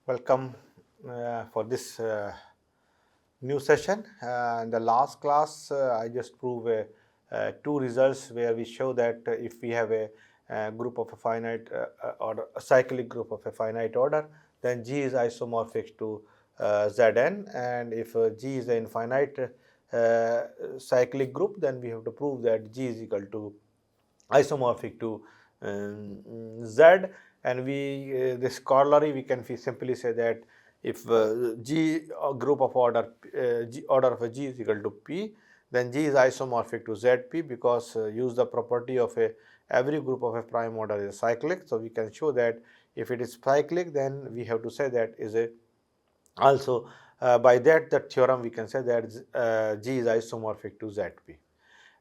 Welcome for this new session. In the last class, I just proved two results where we show that if we have a group of a finite order, a cyclic group of a finite order, then G is isomorphic to Zn, and if G is an infinite cyclic group, then we have to prove that G is equal to isomorphic to Z, and this corollary we can simply say that if G group of order order of a G is equal to P, then G is isomorphic to ZP because use the property of every group of a prime order is cyclic. So we can show that if it is cyclic, then we have to say that is a also by that theorem we can say that G is isomorphic to ZP.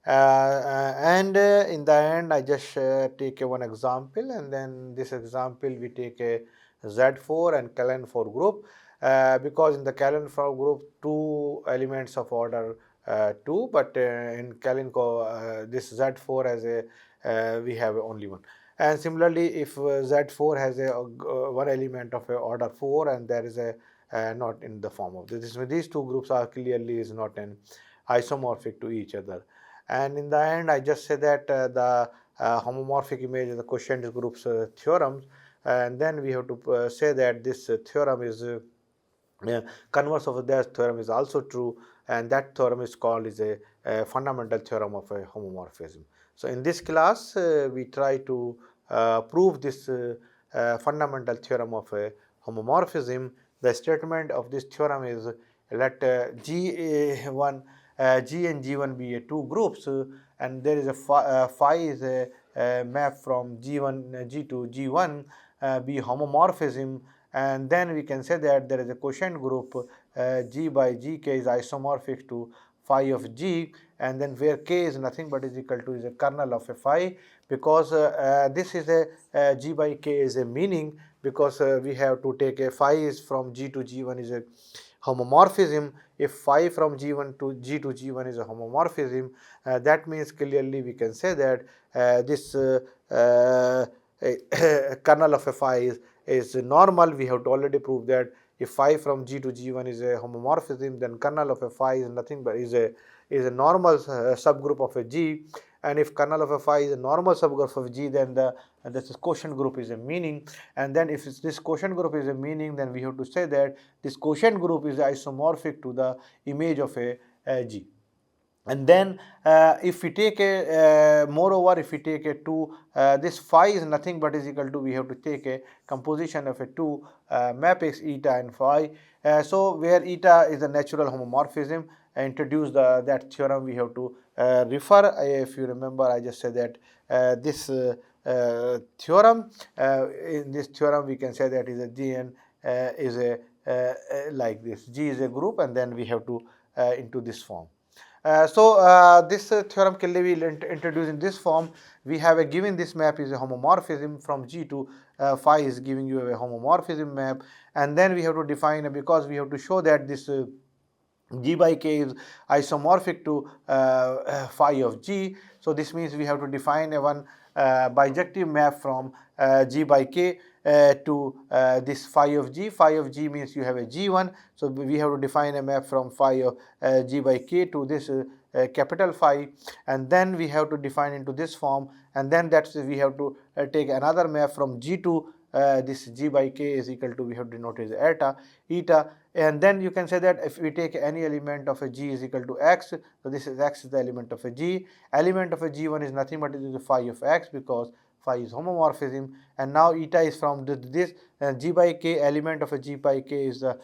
In the end, I just take one example, and then this example we take a Z4 and Kalen4 group because in the Kalen4 group two elements of order 2, but in this Z4 has a we have only one. And similarly, if Z4 has a one element of a order 4 and there is a not in the form of this, these two groups are clearly is not an isomorphic to each other. And in the end, I just say that the homomorphic image is the quotient groups theorems, and then we have to say that this theorem is converse of that theorem is also true, and that theorem is called is a fundamental theorem of a homomorphism. So in this class, we try to prove this fundamental theorem of a homomorphism. The statement of this theorem is let G1 G and G1 be two groups, and there is a phi is a map from G1 G to G1 be homomorphism, and then we can say that there is a quotient group G by Gk is isomorphic to phi of G, and then where k is nothing but is equal to is a kernel of a phi, because this is a G by k is a meaning, because we have to take a phi is from G to G1 is a homomorphism. If phi from G1 to G to G1 is a homomorphism, that means clearly we can say that this kernel of a phi is normal. We have to already prove that if phi from G to G1 is a homomorphism, then kernel of a phi is nothing but is a normal subgroup of a G, and if kernel of a phi is a normal subgroup of G, then this quotient group is a meaning. And then if this quotient group is a meaning, then we have to say that this quotient group is isomorphic to the image of a G. And then if we take moreover, if we take a 2, this phi is nothing but is equal to, we have to take a composition of a 2 matrix eta and phi. So where eta is a natural homomorphism, introduce that theorem we have to refer. If you remember, I just said that this theorem, in this theorem we can say that is a Gn is a like this. G is a group, and then we have to into this form. This theorem can be introduced in this form. We have a given this map is a homomorphism from G to phi is giving you a homomorphism map, and then we have to define, because we have to show that this G by k is isomorphic to phi of G. So this means we have to define a one bijective map from G by k to this phi of G. Phi of G means you have a G1. So we have to define a map from phi of G by k to this capital phi, and then we have to define into this form, and then that's we have to take another map from G to this G by k is equal to, we have denoted as eta, and then you can say that if we take any element of a G is equal to x, so this is x is the element of a G. Element of a G1 is nothing but it is the phi of x, because phi is homomorphism, and now eta is from this G by k, element of a G by k is the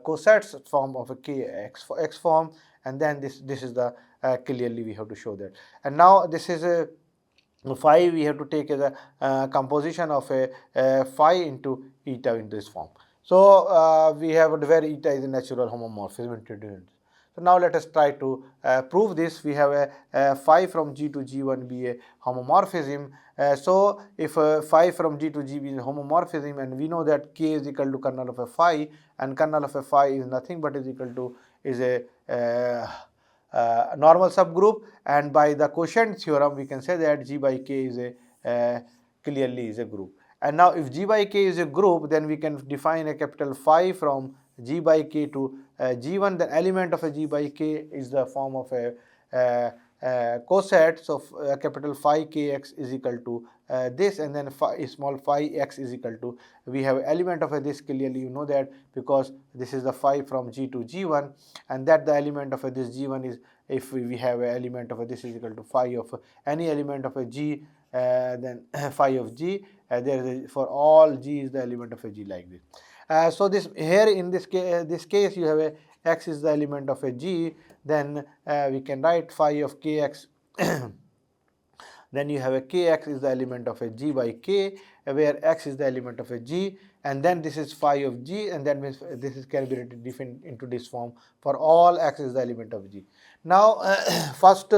coset form of a k x form, and then this is the clearly we have to show that. And now this is a phi we have to take as a composition of a phi into eta in this form. So we have where eta is a natural homomorphism introduced. So now let us try to prove this. We have a phi from G to G1 be a homomorphism. So if phi from G to G is a homomorphism, and we know that k is equal to kernel of a phi, and kernel of a phi is nothing but is equal to is a normal subgroup, and by the quotient theorem we can say that G by k is a clearly is a group. And now if G by K is a group, then we can define a capital phi from G by K to G1. The element of a G by K is the form of a coset. So capital phi Kx is equal to this, and then phi, small phi x is equal to, we have element of a this, clearly you know that, because this is the phi from G to G1, and that the element of a this G1 is, if we have an element of a this is equal to phi of any element of a G, then phi of G, there is, for all G is the element of a G, like this. So this here in this case you have a x is the element of a G, then we can write phi of Kx. Then you have a Kx is the element of a G by K, where x is the element of a G, and then this is phi of G, and that means this is can be written into this form for all x is the element of G. Now first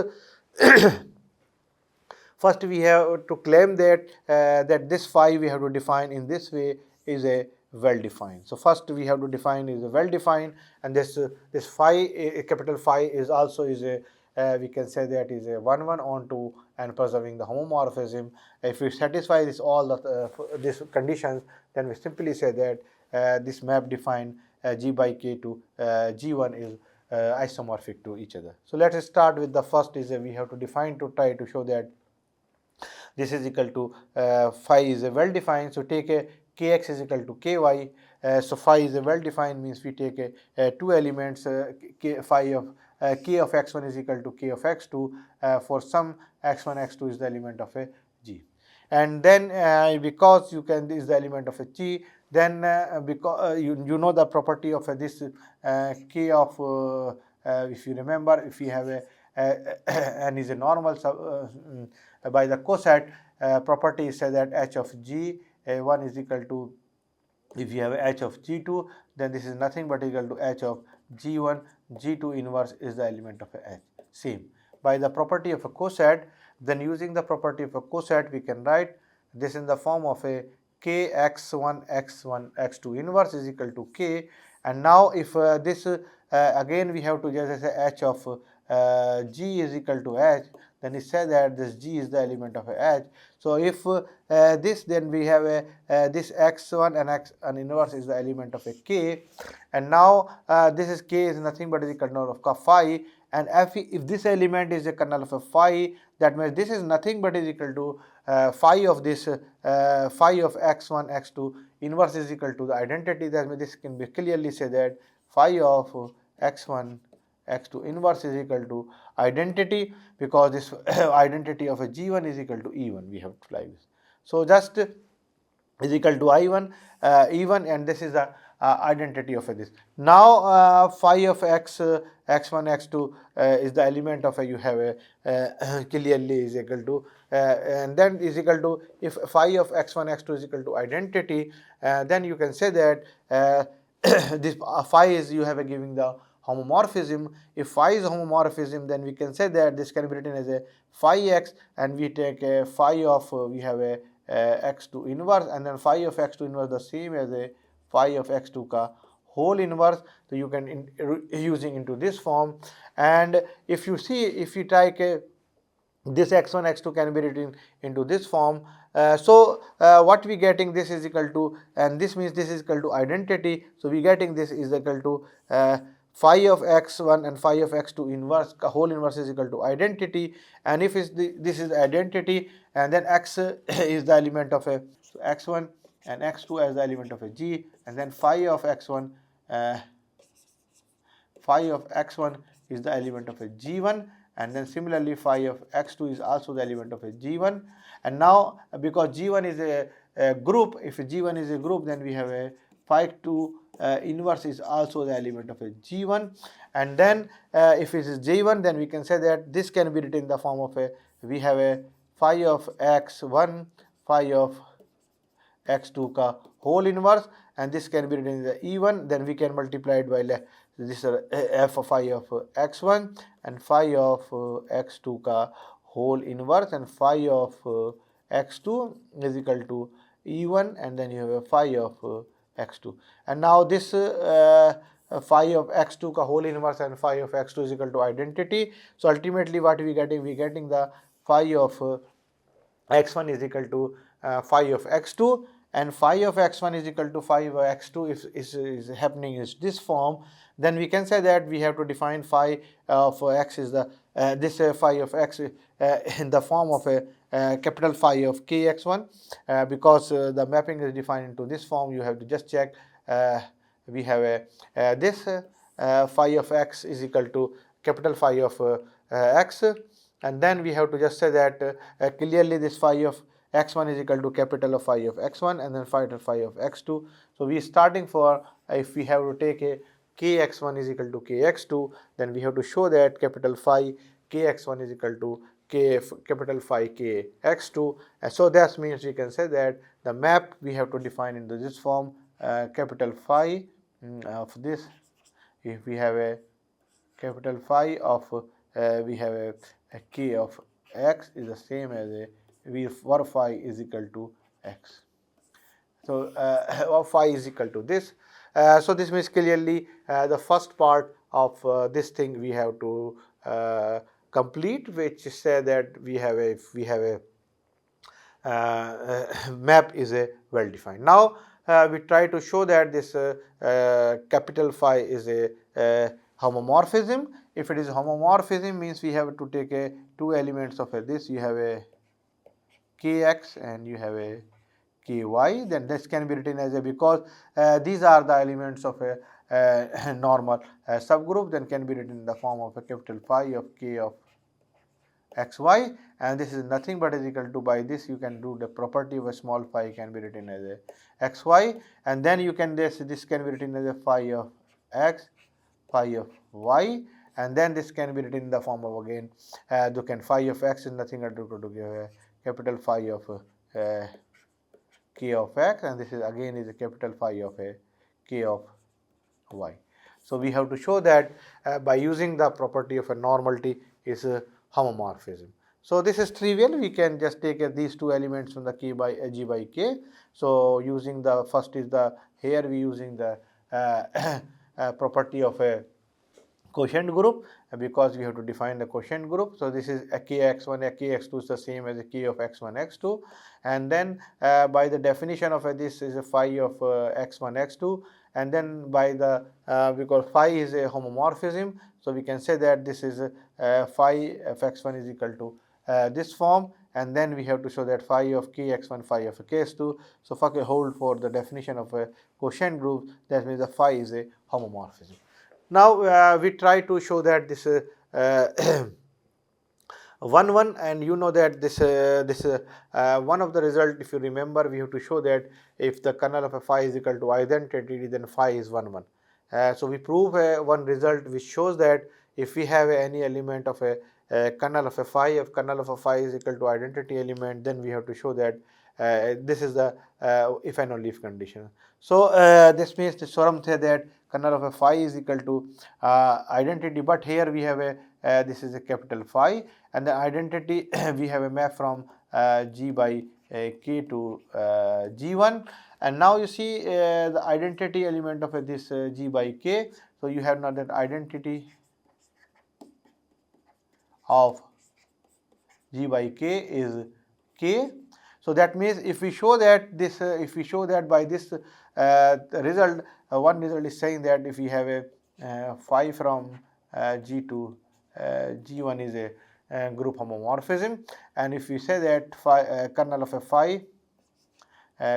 first we have to claim that that this phi we have to define in this way is a well defined. So first we have to define is a well defined, and this phi, a capital phi, is also is a we can say that is a 1 1 on 2 and preserving the homomorphism. If we satisfy this all the these conditions, then we simply say that this map defined G by K to G1 is isomorphic to each other. So let us start with the first is we have to define to try to show that this is equal to phi is a well defined. So take a Kx is equal to Ky. So phi is a well defined means we take two elements phi of K of x1 is equal to K of x2 for some x1 x2 is the element of a G. And then because you can, this is the element of a G, then because you know the property of this K of if you remember, if you have a n is a normal by the coset property says that h of G1 is equal to, if you have h of G2, then this is nothing but equal to h of G1, G2 inverse is the element of a H. Same. By the property of a coset, then using the property of a coset, we can write this in the form of a K x1 x2 inverse is equal to K. And now if this again we have to just say h of G is equal to H, then it says that this G is the element of a H. So if this, then we have a this x1 and x1 inverse is the element of a K, and now this is K is nothing but is the kernel of phi, and if this element is a kernel of a phi, that means this is nothing but is equal to phi of this phi of x1 x2 inverse is equal to the identity. That means this can be clearly say that phi of x1 x2 inverse is equal to identity, because this identity of a G1 is equal to E1, we have to apply this. So just is equal to I1 E1, and this is the identity of this. Now phi of x x1 x2 is the element of a, you have a clearly is equal to and then is equal to, if phi of x1 x2 is equal to identity, then you can say that this phi is, you have a giving the homomorphism. If phi is homomorphism, then we can say that this can be written as a phi x, and we take a phi of we have a x2 inverse, and then phi of x2 inverse the same as a phi of x2 ka whole inverse. So you can using into this form, and if you see, if you take this x1 x2 can be written into this form. So what we getting, this is equal to, and this means this is equal to identity. So we getting this is equal to phi of x1 and phi of x2 inverse whole inverse is equal to identity. And if this is identity, and then x is the element of a, so x1 and x2 as the element of a G, and then phi of x1 is the element of a G1, and then similarly phi of x2 is also the element of a G1. And now because G1 is a group, if G1 is a group, then we have a phi 2 inverse is also the element of a G1. And then if it is G1, then we can say that this can be written in the form of a, we have a phi of x1 phi of x2 ka whole inverse, and this can be written in the E1. Then we can multiply it by this f of phi of x1 and phi of x2 ka whole inverse, and phi of x2 is equal to E1, and then you have a phi of x2. And now this phi of x2 ka whole inverse and phi of x2 is equal to identity. So ultimately what we getting the phi of x1 is equal to phi of x2, and phi of x1 is equal to phi of x2 is happening in this form, then we can say that we have to define phi of x is the this phi of x in the form of a capital phi of kx1, because the mapping is defined into this form. You have to just check. We have a this phi of x is equal to capital phi of x, and then we have to just say that clearly this phi of x1 is equal to capital of phi of x1, and then phi of x2. So we are starting for, if we have to take a kx1 is equal to kx2, then we have to show that capital phi kx1 is equal to capital phi kx2. And so that means we can say that the map we have to define into this form, capital phi of this, if we have a capital phi of we have a k of x is the same as a v for phi is equal to x. So or phi is equal to this. So this means clearly the first part of this thing we have to complete, which say that we have a map is a well defined. Now we try to show that this capital phi is a homomorphism. If it is homomorphism, means we have to take a two elements of this. You have a kx and you have a ky. Then this can be written as a, because these are the elements of a normal subgroup, then can be written in the form of a capital phi of k of xy, and this is nothing but is equal to, by this you can do the property of a small phi can be written as a xy, and then you can this can be written as a phi of x, phi of y, and then this can be written in the form of again you can phi of x is nothing but to give a capital phi of k of x, and this is again is a capital phi of a k of y. So we have to show that by using the property of a normality is a homomorphism. So this is trivial. We can just take these two elements from the k by g by k. So using the first is the, here we using the property of a quotient group, because we have to define the quotient group. So this is a kx1, a kx2 is the same as a k of x1, x2, and then by the definition of this is a phi of x1, x2, and then by the because phi is a homomorphism, so we can say that this is phi of x1 is equal to this form, and then we have to show that phi of kx1, phi of kx2. So for hold for the definition of a quotient group, that means the phi is a homomorphism. Now we try to show that this 1 and you know that this one of the result, if you remember, we have to show that if the kernel of a phi is equal to identity, then phi is 1 so we prove one result which shows that if we have any element of a kernel of a phi, if kernel of a phi is equal to identity element, then we have to show that this is the if and only if condition. So this means the theorem says that kernel of a phi is equal to identity, but here we have a this is a capital phi, and the identity we have a map from g by k to g1, and now you see the identity element of this g by k. So you have now that identity of g by k is k. So that means if we show that this if we show that by this result, one result is saying that if we have a phi from g to g1 is a group homomorphism, and if we say that phi kernel of a phi,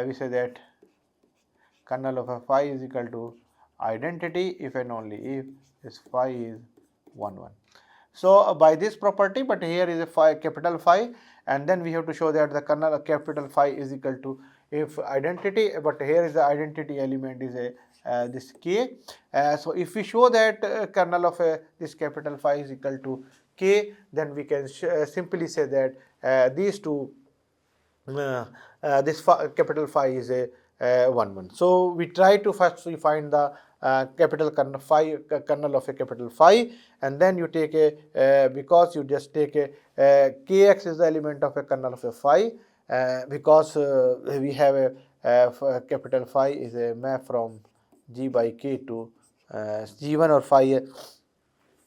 we say that kernel of a phi is equal to identity if and only if this phi is 1. So by this property, but here is a phi, capital phi, and then we have to show that the kernel of capital phi is equal to if identity, but here is the identity element is a this k. So if we show that kernel of this capital phi is equal to k, then we can simply say that these two this capital phi is a 1. So we try to first we find the capital kernel phi, kernel of a capital phi, and then you take a because you just take a kx is the element of a kernel of a phi, because we have a capital phi is a map from g by k to g1 or phi.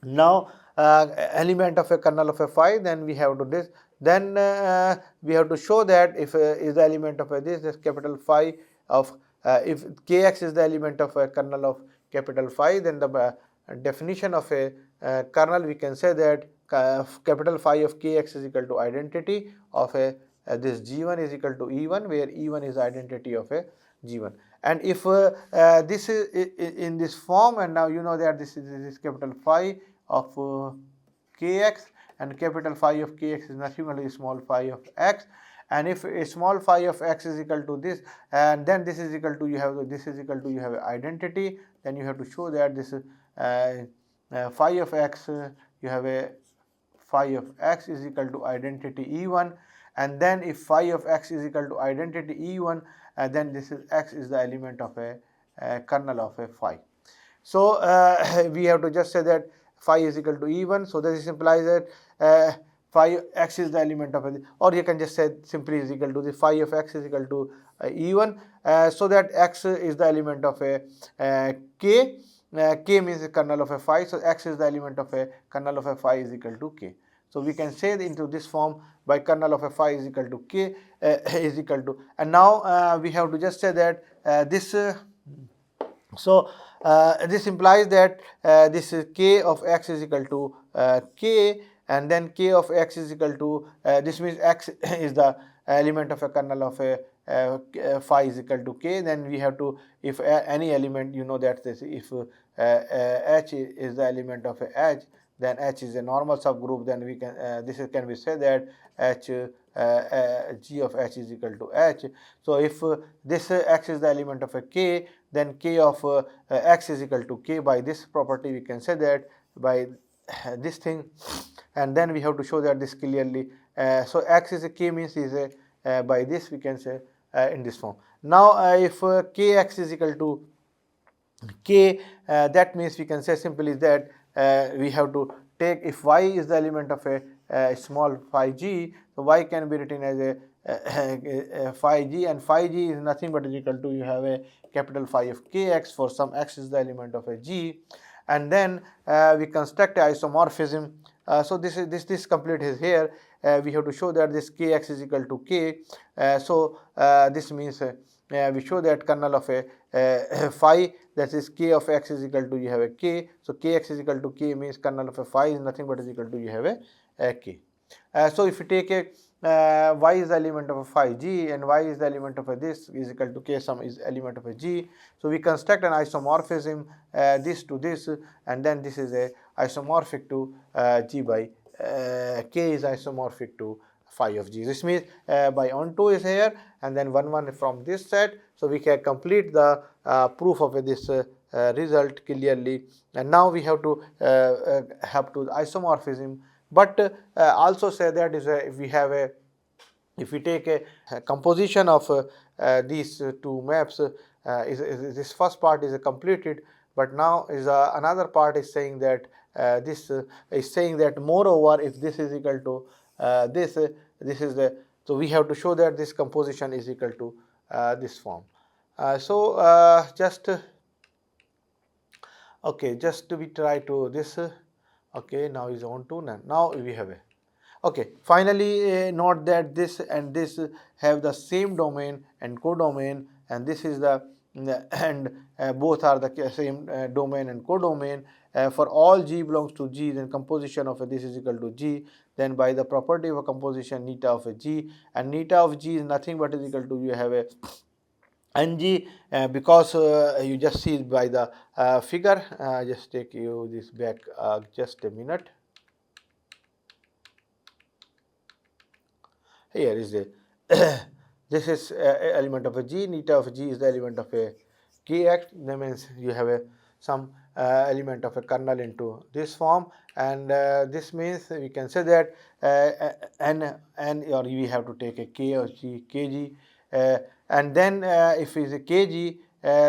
Now element of a kernel of a phi, then we have to this then we have to show that if is the element of this capital phi of if kx is the element of a kernel of capital phi, then the definition of a kernel, we can say that capital phi of kx is equal to identity of a this g1 is equal to e1, where e1 is identity of a g1. And if this is in this form, and now you know that this is capital phi of kx, and capital phi of kx is nothing but small phi of x, and if a small phi of x is equal to this, and then this is equal to you have identity, then you have to show that this phi of x you have a phi of x is equal to identity e1, and then if phi of x is equal to identity e1, then this is x is the element of a kernel of a phi. So we have to just say that phi is equal to e1, so this implies that phi x is the element of a, or you can just say simply is equal to the phi of x is equal to e1, so that x is the element of a k. K means the kernel of a phi, so x is the element of a kernel of a phi is equal to k. So we can say into this form by kernel of a phi is equal to k is equal to, and now we have to just say that this so this implies that this is k of x is equal to k, and then k of x is equal to this means x is the element of a kernel of a phi is equal to k. Then we have to, if any element, you know that this, if h is the element of a h, then h is a normal subgroup, then we can this can be said that h g of h is equal to h. So if this x is the element of a k, then k of x is equal to k. By this property we can say that by this thing, and then we have to show that this clearly. So x is a k means is a by this we can say in this form. Now if kx is equal to k, that means we can say simply that we have to take, if y is the element of a small phi g, so y can be written as a phi g, and phi g is nothing but is equal to, you have a capital phi of kx for some x is the element of a g, and then we construct a isomorphism. So this complete is here. We have to show that this kx is equal to k. So this means we show that kernel of a phi, that is k of x is equal to, you have a k. So kx is equal to k means kernel of a phi is nothing but is equal to, you have a k. So if you take a y is the element of a phi g, and y is the element of a this is equal to k sum is element of a g. So we construct an isomorphism this to this, and then this is a isomorphic to g by k is isomorphic to phi of g. This means by onto is here, and then 1 from this set. So we can complete the proof of this result clearly. And now we have to isomorphism, but also say that is if we have a, if we take a composition of these two maps, this first part is completed, but now is another part is saying that this is saying that moreover if this is equal to this is the, so we have to show that this composition is equal to this form. Just okay, just we try to this okay, now is on to none. Now we have a, okay, finally note that this and this have the same domain and codomain, and this is the and both are the same domain and codomain. For all g belongs to g, then composition of this is equal to g. Then by the property of a composition neta of a g, and neta of g is nothing but is equal to, you have a ng, because you just see by the figure. Just take you this back just a minute. Here is a this is element of a g, neta of g is the element of a kx. That means you have a some element of a kernel into this form, and this means we can say that n or we have to take a k or g kg, and then if it is a kg,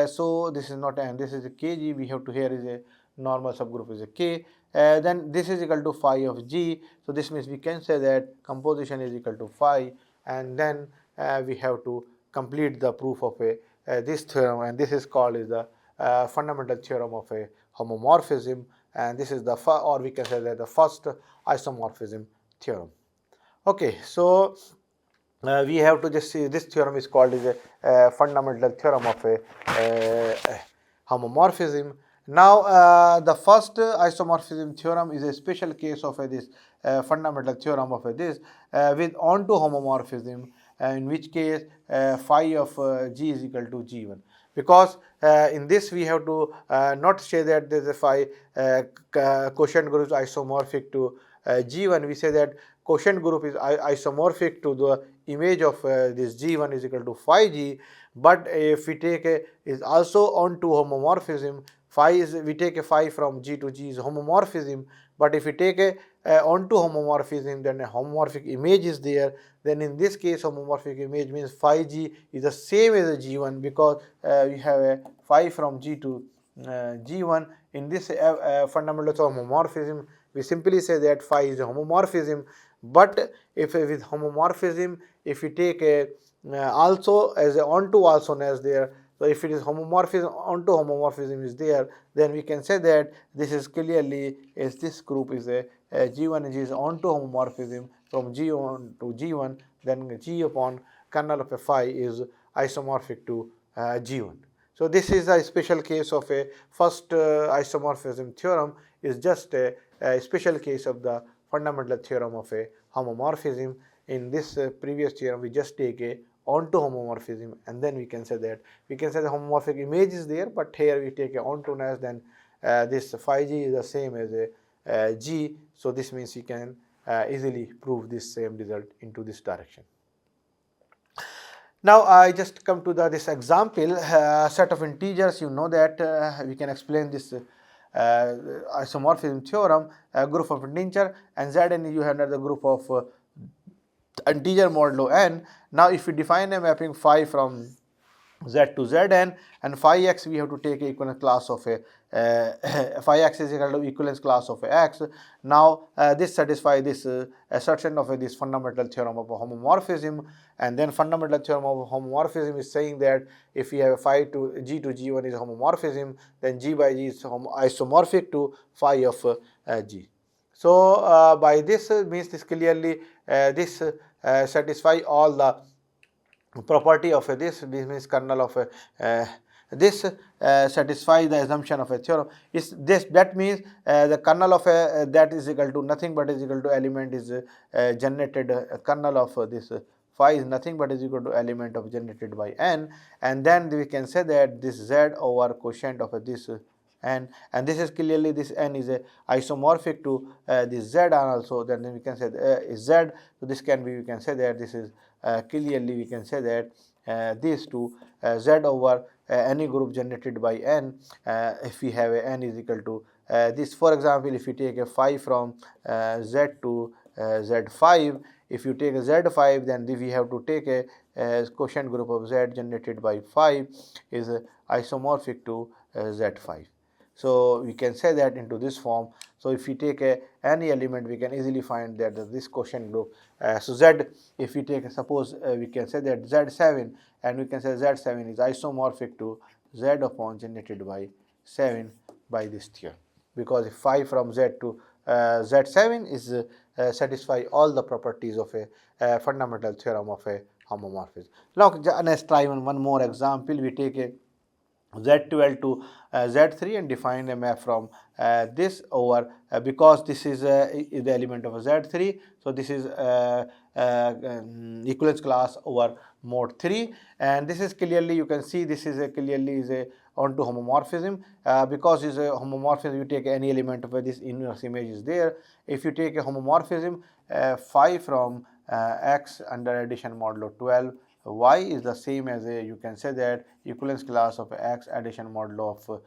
so this is not n, this is a kg, we have to, here is a normal subgroup is a k, then this is equal to phi of g. So this means we can say that composition is equal to phi, and then we have to complete the proof of a this theorem, and this is called is the fundamental theorem of a homomorphism, and this is the or we can say that the first isomorphism theorem. Okay, so we have to just see this theorem is called as a fundamental theorem of a homomorphism. Now, the first isomorphism theorem is a special case of this fundamental theorem of this with onto homomorphism, in which case phi of g is equal to g1. Because in this we have to not say that there is a phi quotient group is isomorphic to g1. We say that quotient group is isomorphic to the image of this g1 is equal to phi g. But if we take a is also onto homomorphism, phi is we take a phi from g to g is homomorphism. But if we take a onto homomorphism, then a homomorphic image is there. Then in this case, homomorphic image means phi g is the same as a g1, because we have a phi from g to g1. In this fundamentals of homomorphism, we simply say that phi is a homomorphism. But if with homomorphism, if we take a also as a onto also as there, so if it is homomorphism, onto homomorphism is there, then we can say that this is clearly as this group is a G1 and G is onto homomorphism from G1 to G1, then G upon kernel of a phi is isomorphic to G1. So this is a special case of a first isomorphism theorem, is just a special case of the fundamental theorem of a homomorphism. In this previous theorem, we just take a onto homomorphism, and then we can say that the homomorphic image is there, but here we take a onto as, then this phi g is the same as a g. So this means we can easily prove this same result into this direction. Now I just come to this example set of integers. You know that we can explain this isomorphism theorem, a group of integer, and z, and you have another group of integer modulo n. Now if we define a mapping phi from z to zn, and phi x we have to take equivalence class of a phi x is equal to equivalence class of a x. Now this satisfies this assertion of this fundamental theorem of a homomorphism. And then fundamental theorem of homomorphism is saying that if we have phi to g1 is homomorphism, then g by g is isomorphic to phi of g. So by this means this clearly this satisfy all the property of this means kernel of this satisfy the assumption of a theorem. Is this, that means the kernel of a that is equal to nothing but is equal to element is generated kernel of this phi is nothing but is equal to element of generated by n, and then we can say that this z over quotient of this n, and this is clearly this n is a isomorphic to this z, and also then we can say is z. So this can be, we can say that this is clearly we can say that these two z over any group generated by n, if we have a n is equal to this. For example, if you take a phi from z to z5, if you take a z5, then we have to take a quotient group of z generated by 5 is isomorphic to z5. So we can say that into this form. So if we take any element, we can easily find that this quotient group. So z, if we take suppose we can say that z7, and we can say z7 is isomorphic to z upon generated by 7 by this theorem, because if phi from z to z7 is satisfy all the properties of a fundamental theorem of a homomorphism. Now let's try one more example. We take a z12 to z3 and define a map from this over because this is the element of a z3. So this is equivalence class over mod 3, and this is clearly, you can see this is clearly is a onto homomorphism because is a homomorphism. You take any element of this inverse image is there. If you take a homomorphism phi from x under addition modulo 12 y is the same as a, you can say that equivalence class of x addition modulo of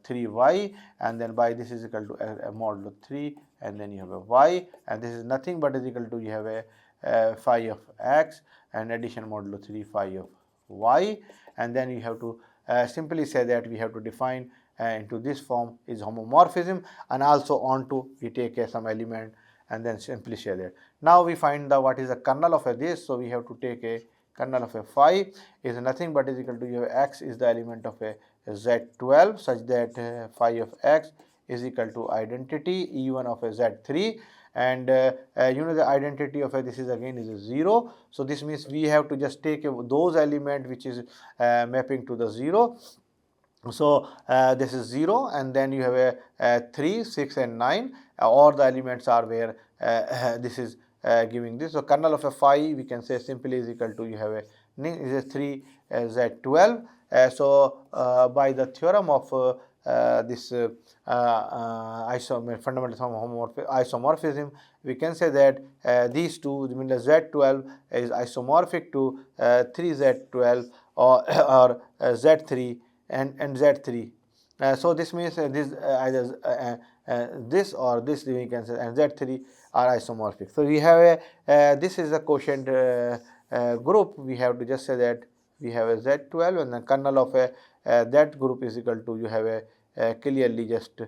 3y, and then by this is equal to a modulo 3, and then you have a y, and this is nothing but is equal to, you have a phi of x and addition modulo 3 phi of y, and then you have to simply say that we have to define into this form is homomorphism, and also onto we take some element and then simply say that. Now we find the what is the kernel of this. So we have to take a kernel of a phi is nothing but is equal to, your x is the element of a z12 such that phi of x is equal to identity e1 of a z3, and you know the identity of this is again is a 0. So this means we have to just take those element which is mapping to the 0. So this is 0, and then you have a 3, 6 and 9, all the elements are where this is giving this. So kernel of a phi we can say simply is equal to, you have a is a 3 z12. By the theorem of this fundamental theorem of isomorphism, we can say that these two, mean the z12 is isomorphic to 3z12 or z3 and z3. So this means this either this or this we can say, and z3 are isomorphic. So we have a this is a quotient group. We have to just say that we have a z12, and the kernel of a that group is equal to, you have a clearly just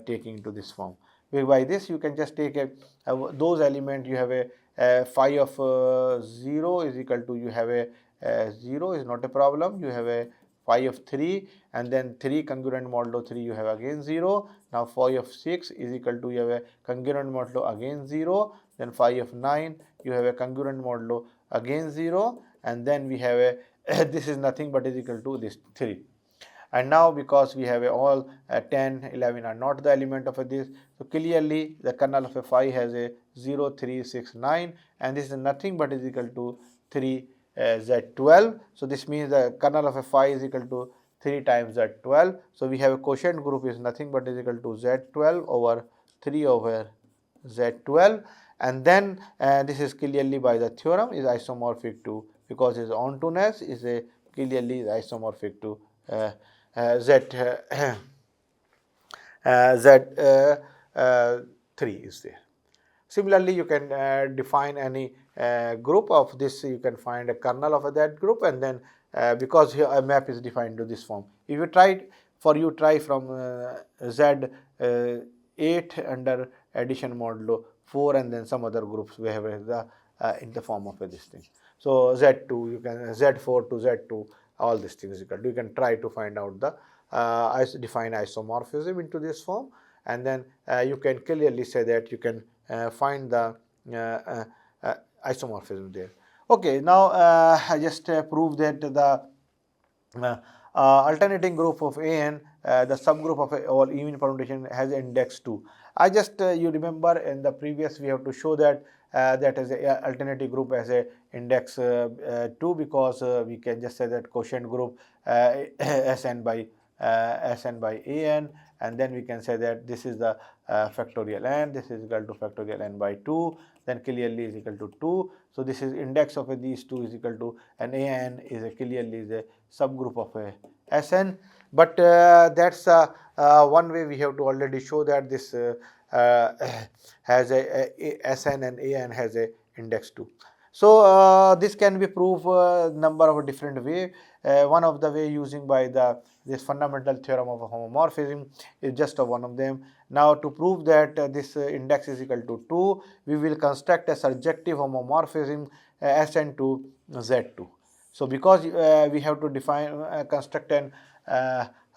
taking to this form. By this you can just take those element, you have a phi of 0 is equal to, you have a 0 is not a problem, you have a phi of 3, and then 3 congruent modulo 3 you have again 0. Now phi of 6 is equal to, you have a congruent modulo again 0, then phi of 9 you have a congruent modulo again 0, and then we have a this is nothing but is equal to this 3. And now because we have all 10, 11 are not the element of this, so clearly the kernel of a phi has a 0, 3, 6, 9, and this is nothing but is equal to 3 z12. So this means the kernel of a phi is equal to 3 times z12. So we have a quotient group is nothing but is equal to z12 over 3 over z12, and then this is clearly by the theorem is isomorphic to, because its ontoness is a clearly isomorphic to z3 is there. Similarly, you can define any group of this, you can find a kernel of that group, and then because here a map is defined to this form. If you try from z8 under addition modulo 4, and then some other groups we have the in the form of this thing. So z2, you can z4 to z2, all these things you can try to find out the define isomorphism into this form, and then you can clearly say that you can find the isomorphism there. Okay, now I just prove that the alternating group of an the subgroup of all even permutation has index 2. I just you remember in the previous we have to show that that is a alternative group as a index 2, because we can just say that quotient group Sn by an, and then we can say that this is the factorial n, this is equal to factorial n by 2, then clearly is equal to 2. So this is index of these 2 is equal to, and an is a clearly is a subgroup of a Sn. But that's one way we have to already show that this has a Sn and an has a index 2. So this can be proved number of different way. One of the way using by this fundamental theorem of homomorphism is just one of them. Now to prove that this index is equal to 2, we will construct a surjective homomorphism Sn to Z2. So because we have to define construct an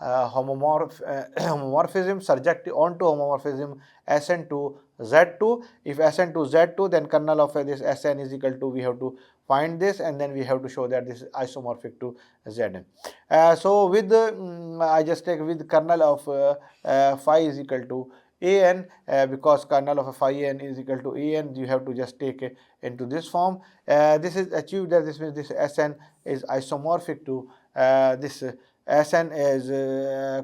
homomorphism surjective onto homomorphism Sn to Z2. If Sn to Z2, then kernel of this Sn is equal to, we have to find this, and then we have to show that this is isomorphic to Zn. So with I just take with kernel of phi is equal to an, because kernel of a phi n is equal to an, you have to just take into this form. This is achieved that this means this Sn is isomorphic to this Sn is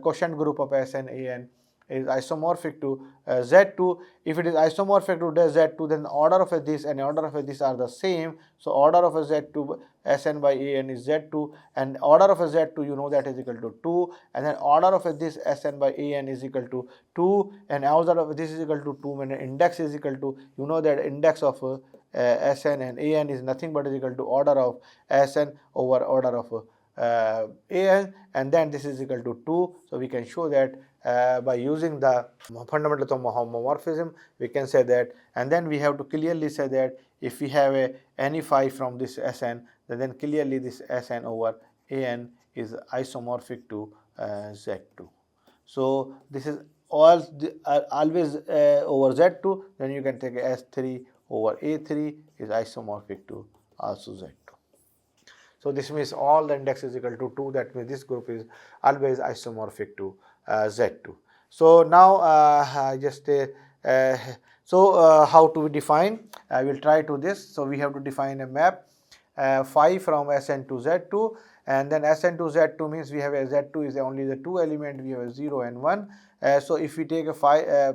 quotient group of Sn an is isomorphic to Z2. If it is isomorphic to Z2, then order of this and order of this are the same. So order of a Z2 Sn by an is Z2, and order of a Z2 you know that is equal to 2, and then order of this Sn by an is equal to 2, and order of this is equal to 2 when index is equal to, you know that index of Sn and an is nothing but is equal to order of Sn over order of an, and then this is equal to 2. So we can show that by using the fundamental theorem of homomorphism, we can say that, and then we have to clearly say that if we have any phi from this Sn, then clearly this Sn over an is isomorphic to Z2. So this is always over Z2, then you can take S3 over A3 is isomorphic to also Z2. So this means all the index is equal to 2, that means this group is always isomorphic to Z2. So now how to define? I will try to this. So we have to define a map phi from Sn to Z2, and then Sn to Z2 means we have a Z2 is only the two element, we have a 0 and 1. So if we take a phi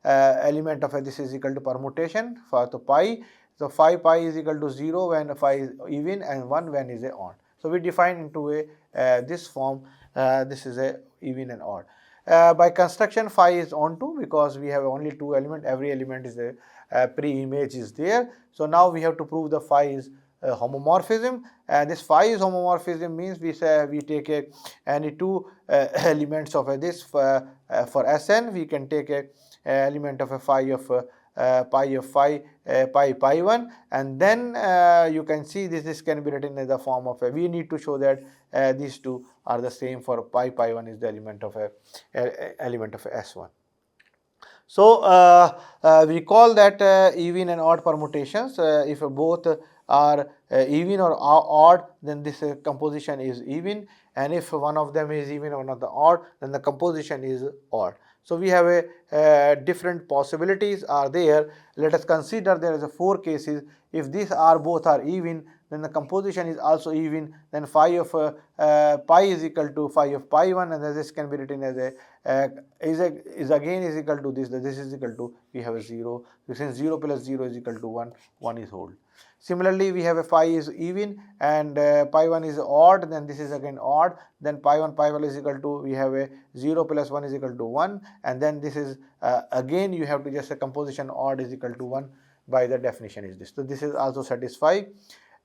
element of this is equal to permutation for the pi. So phi pi is equal to 0 when phi is even and 1 when is a odd. So we define into a this form, this is a even and odd. By construction phi is onto, because we have only two elements, every element is a pre-image is there. So now we have to prove the phi is homomorphism, and this phi is homomorphism means we say we take any two elements of this for Sn, we can take a element of a phi of pi 1, and then you can see this can be written in the form of we need to show that these two are the same for pi 1 is the element of S1. So we call that even and odd permutations. If both are even or odd, then this composition is even, and if one of them is even or one of the odd, then the composition is odd. So we have a different possibilities are there. Let us consider there is a 4 cases. If these are both are even, then the composition is also even, then phi of pi is equal to phi of pi 1, and this can be written as is again is equal to this is equal to, we have a 0, since 0 plus 0 is equal to 1, 1 is whole. Similarly, we have a phi is even and pi 1 is odd, then this is again odd, then pi 1 is equal to, we have a 0 plus 1 is equal to 1, and then this is again you have to just a composition odd is equal to 1 by the definition is this. So this is also satisfied.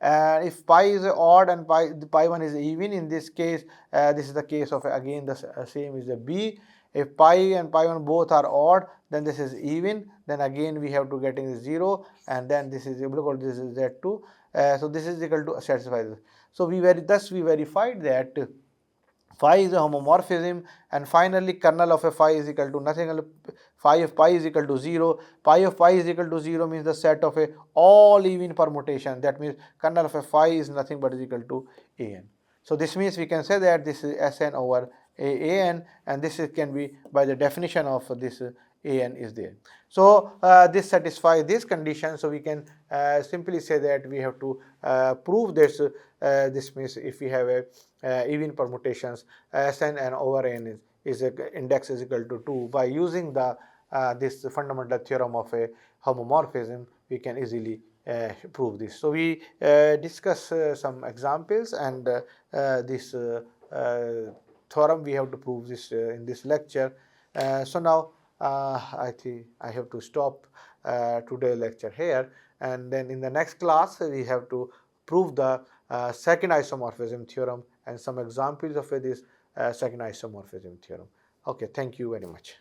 And if pi is odd and pi 1 is even, in this case this is the case of again the same is a B. If pi and pi 1 both are odd, then this is even, then again we have to get in 0, and then this is equal to this is Z2. So this is equal to satisfy this. So we verified that phi is a homomorphism, and finally kernel of a phi is equal to nothing else, phi of pi is equal to 0. Pi of pi is equal to 0 means the set of a all even permutation, that means kernel of a phi is nothing but is equal to an. So this means we can say that this is Sn over an, and this can be by the definition of this an is there. So this satisfies this condition. So we can simply say that we have to prove this. This means if we have a even permutations, Sn and over n is a index is equal to 2, by using the this fundamental theorem of a homomorphism, we can easily prove this. So we discuss some examples, and this theorem we have to prove this in this lecture. So now I think I have to stop today's lecture here, and then in the next class we have to prove the second isomorphism theorem and some examples of this second isomorphism theorem. Okay, thank you very much.